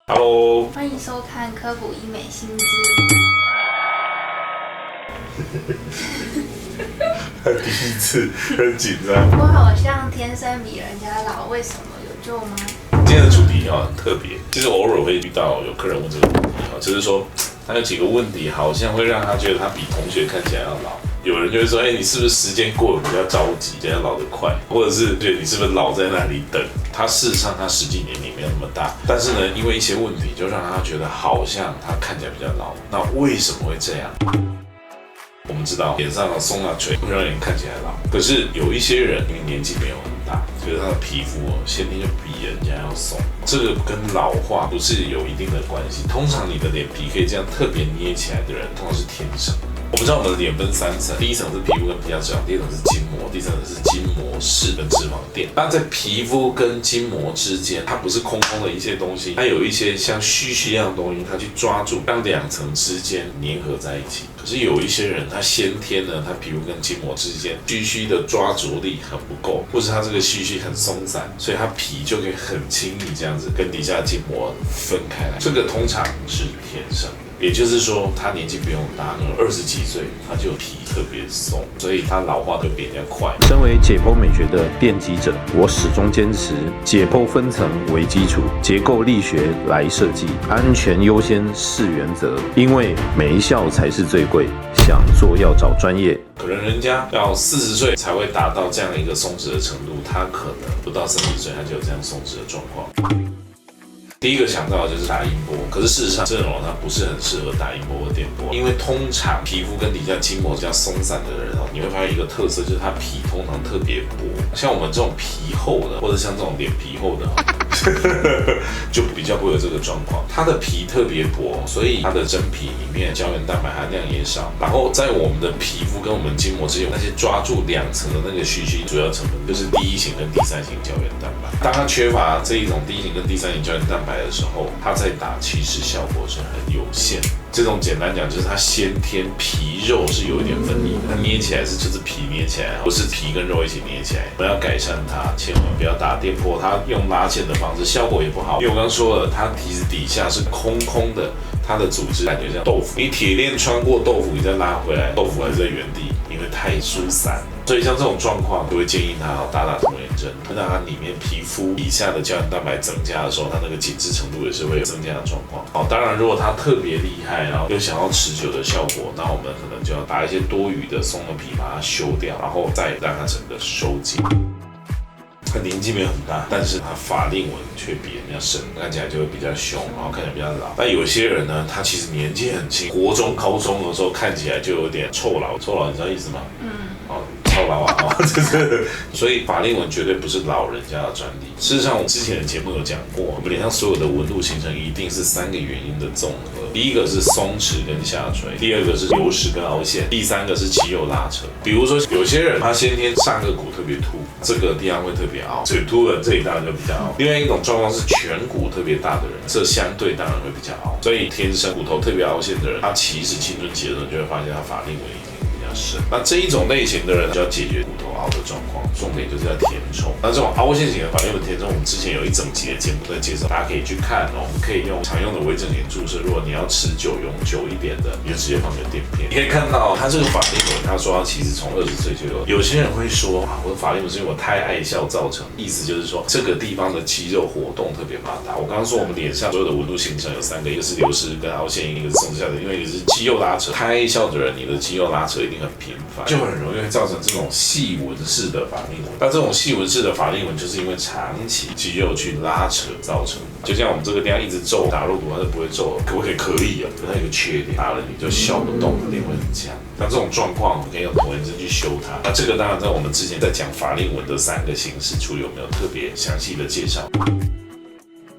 Hello，欢迎收看科普医美新知。第一次很紧张。我好像天生比人家老，为什么有救吗？今天的主题很特别，其实偶尔会遇到有客人问这个问题就是说他有几个问题好像会让他觉得他比同学看起来要老。有人就会说，你是不是时间过得比较着急，这样老得快，或者是觉得你是不是老在那里等？他事实上他实际年龄没有那么大，但是呢，因为一些问题就让他觉得好像他看起来比较老。那为什么会这样？我们知道脸上的松啊垂会让人看起来老，可是有一些人因为年纪没有很大，所以他的皮肤先天就比人家要松，这个跟老化不是有一定的关系。通常你的脸皮可以这样特别捏起来的人，通常是天生。我们知道我们的脸分3层，第一层是皮肤跟皮下脂肪，第二层是筋膜，第三层是筋膜室跟脂肪垫。那在皮肤跟筋膜之间，它不是空空的一些东西，它有一些像须须一样的东西，它去抓住，让2层之间粘合在一起。可是有一些人，他先天呢，他皮肤跟筋膜之间须须的抓着力很不够，或是他这个须须很松散，所以他皮就可以很轻易这样子跟底下筋膜分开来。这个通常是天生的。也就是说，他年纪不用大，可能20几岁，他就皮特别松，所以他老化就比人家快。身为解剖美学的奠基者，我始终坚持解剖分层为基础，结构力学来设计，安全优先是原则。因为没效才是最贵，想做要找专业。可能人家要40岁才会达到这样一个松弛的程度，他可能不到30岁他就有这样松弛的状况。第一个想到的就是打音波，可是事实上这种它不是很适合打音波或电波，因为通常皮肤跟底下筋膜比较松散的人你会发现一个特色就是他皮通常特别薄，像我们这种皮厚的，或者像这种脸皮厚的就比较不会有这个状况。它的皮特别薄，所以它的真皮里面胶原蛋白含量也少，然后在我们的皮肤跟我们筋膜之间那些抓住2层的那个须须，主要成分就是第1型跟第3型胶原蛋白。当它缺乏这一种第1型跟第3型胶原蛋白的时候，它在打其实效果是很有限。这种简单讲就是它先天皮肉是有一点分离的，它捏起来就是皮捏起来，不是皮跟肉一起捏起来。我们要改善它，千万不要打电波，它用拉线的方式效果也不好。因为我刚刚说了，它其实底下是空空的，它的组织感觉像豆腐，你铁链穿过豆腐，你再拉回来，豆腐还是在原地，因为太疏散。所以像这种状况，就会建议他打童颜针，让它里面皮肤以下的胶原蛋白增加的时候，它那个紧致程度也是会有增加的状况。当然如果它特别厉害，然后又想要持久的效果，那我们可能就要打一些多余的松的皮把它修掉，然后再让它整个收紧。他年纪没有很大，但是他法令纹却比人家深，看起来就会比较凶，然后看起来比较老。但有些人呢，他其实年纪很轻，国中、高中的时候看起来就有点臭老。臭老，你知道意思吗？操劳啊，所以法令纹绝对不是老人家的专利。事实上，我们之前的节目有讲过，我们脸上所有的纹路形成一定是3个原因的综合。第一个是松弛跟下垂，第二个是流失跟凹陷，第3个是肌肉拉扯。比如说，有些人他先天上颚骨特别凸，这个地方会特别凹，嘴凸的这里当然就比较凹。另外一种状况是颧骨特别大的人，这相对当然会比较凹。所以天生骨头特别凹陷的人，他其实青春期的时候就会发现他法令纹已经那这一种类型的人就要解决骨头凹的状况，重点就是要填充。那这种凹陷型的法令纹填充，我们之前有一整集的节目在介绍，大家可以去看我们可以用常用的微整形注射，如果你要持久永久一点的，你就直接放个垫片。你可以看到他这个法令纹，他说他其实从20岁就有。有些人会说我的法令纹是因为我太爱笑造成，意思就是说这个地方的肌肉活动特别发达。我刚刚说我们脸上所有的纹路形成有3个，一个是流失跟凹陷，一个是松弛下垂，另外一个是肌肉拉扯。太爱笑的人，你的肌肉拉扯一定很频繁，就很容易会造成这种细纹式的法令纹。那这种细纹式的法令纹，就是因为长期肌肉去拉扯造成的。就像我们这个地方一直皱，打肉毒它是不会皱，可不可以？可以啊，可它有个缺点，打了你就笑不动，脸会很僵。那这种状况，我们可以用童颜针去修它。那这个当然在我们之前在讲法令纹的3个形式处理，有没有特别详细的介绍？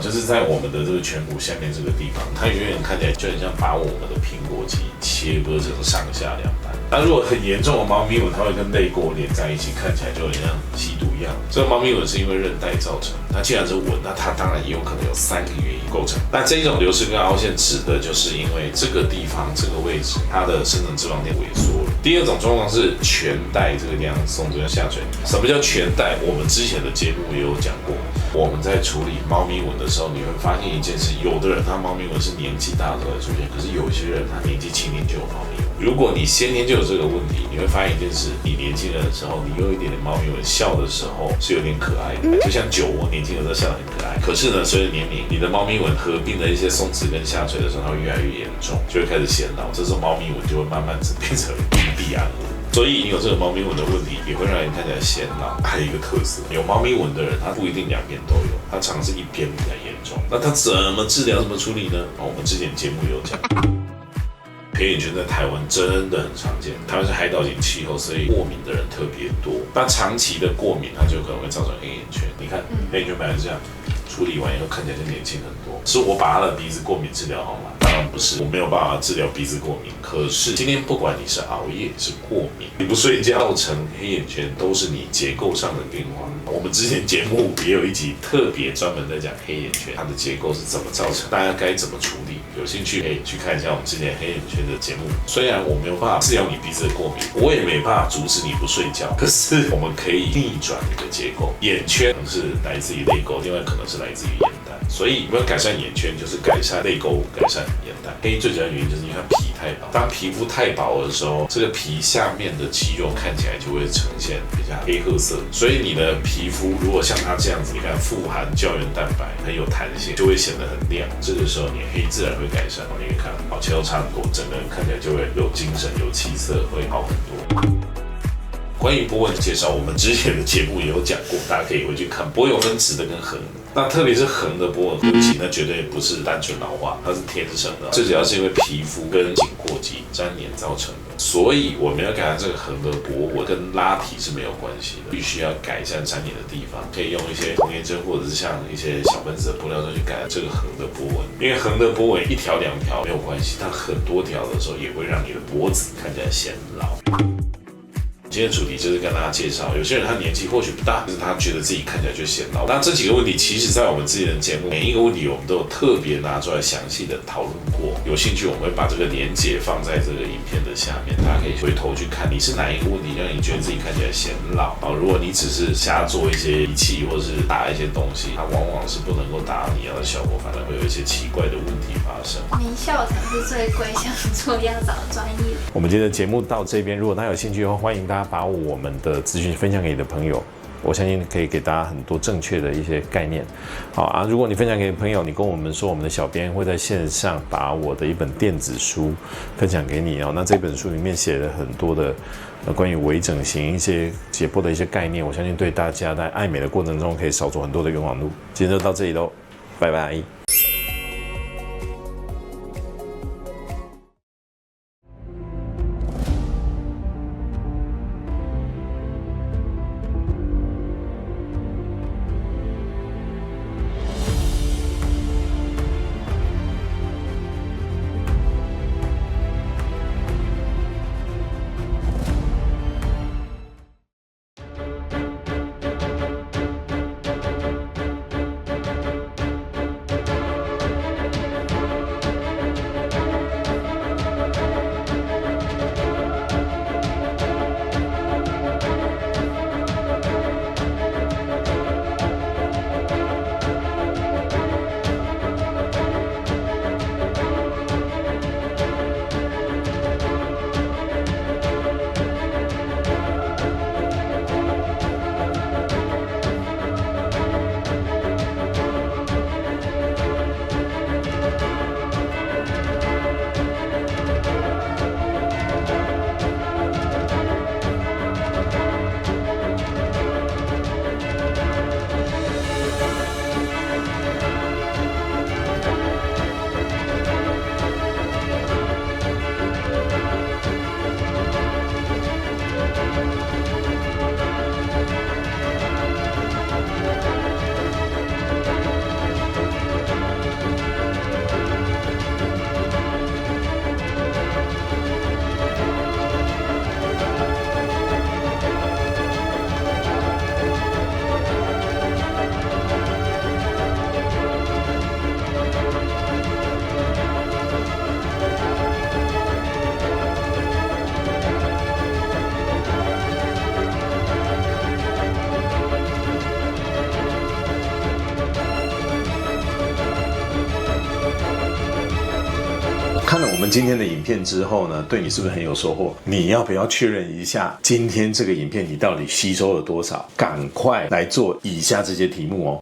就是在我们的这个颧骨下面这个地方，它远远看起来就很像把我们的苹果肌切割成上下2半。那如果很严重的猫咪纹，它会跟泪沟连在一起，看起来就很像吸毒一样。这个猫咪纹是因为韧带造成，那既然是纹，那它当然也有可能有3个原因构成。那这一种流失跟凹陷指的就是因为这个地方这个位置它的深层脂肪垫萎缩了。第二种状况是颧带这个地方松弛跟下垂。什么叫颧带？我们之前的节目也有讲过。我们在处理猫咪纹的时候，你会发现一件事，有的人他猫咪纹是年纪大的时候才出现，可是有些人他年纪轻轻就有猫咪纹。如果你先天就有这个问题，你会发现一件事，你年轻人的时候，你有一点点猫咪纹，笑的时候是有点可爱的，就像酒窝年轻的时候笑得很可爱。可是呢，随着年龄，你的猫咪纹合并了一些松弛跟下垂的时候，它会越来越严重，就会开始显老，这时候猫咪纹就会慢慢变成印第安纹。所以你有这个猫咪纹的问题，也会让人看起来显老。还有一个特色，有猫咪纹的人，他不一定两边都有，他常是一边比较严重。那他怎么治疗、怎么处理呢？我们之前节目有讲。黑眼圈在台湾真的很常见，台湾是海岛型气候，所以过敏的人特别多。那长期的过敏，它就可能会造成黑眼圈。你看，黑眼圈本来是这样，处理完以后看起来就年轻很多。是我把他的鼻子过敏治疗好吗？当然不是，我没有办法治疗鼻子过敏。可是今天不管你是熬夜是过敏，你不睡觉造成黑眼圈，都是你结构上的变化。我们之前节目也有一集特别专门在讲黑眼圈，它的结构是怎么造成，大家该怎么处理。有兴趣可以去看一下我们之前黑眼圈的节目。虽然我没有办法治疗你鼻子的过敏，我也没办法阻止你不睡觉，可是我们可以逆转你的结构。眼圈可能是来自于泪沟，另外可能是来自于眼袋。所以我们要改善眼圈，就是改善泪沟，改善眼袋。黑最主要的原因就是因为皮太薄，当皮肤太薄的时候，这个皮下面的肌肉看起来就会呈现比较黑褐色。所以你的皮肤如果像它这样子，你看富含胶原蛋白，很有弹性，就会显得很亮。这个时候你黑自然会改善。你可以看，前后差很多，整个人看起来就会有精神、有气色，会好很多。关于波纹的介绍，我们之前的节目也有讲过，大家可以回去看。波纹有分直的跟横的，那特别是横的波纹凸起，那绝对不是单纯老化，它是天生的。最主要是因为皮肤跟颈阔肌粘连造成的。所以我们要改善这个横的波纹，跟拉提是没有关系的，必须要改善粘连的地方，可以用一些童颜针或者是像一些小分子的玻尿酸去改善这个横的波纹。因为横的波纹一条两条没有关系，它很多条的时候也会让你的脖子看起来显老。今天的主题就是跟大家介绍，有些人他年纪或许不大，但是他觉得自己看起来就显老。那这几个问题，其实在我们之前的节目，每一个问题我们都有特别拿出来详细的讨论过。有兴趣，我们会把这个连结放在这个影片的下面，大家可以回头去看，你是哪一个问题让你觉得自己看起来显老啊？如果你只是瞎做一些仪器或是打一些东西，它往往是不能够达到你要的效果，反而会有一些奇怪的问题发生。没笑才是最贵，想做要找专业。我们今天的节目到这边，如果大家有兴趣的话，欢迎大家把我们的资讯分享给你的朋友，我相信可以给大家很多正确的一些概念。好啊，如果你分享给朋友，你跟我们说，我们的小编会在线上把我的一本电子书分享给你哦。那这本书里面写了很多的关于微整形一些解剖的一些概念，我相信对大家在爱美的过程中可以少走很多的冤枉路。今天就到这里喽，拜拜。我们今天的影片之后呢，对你是不是很有收获？你要不要确认一下今天这个影片你到底吸收了多少？赶快来做以下这些题目哦。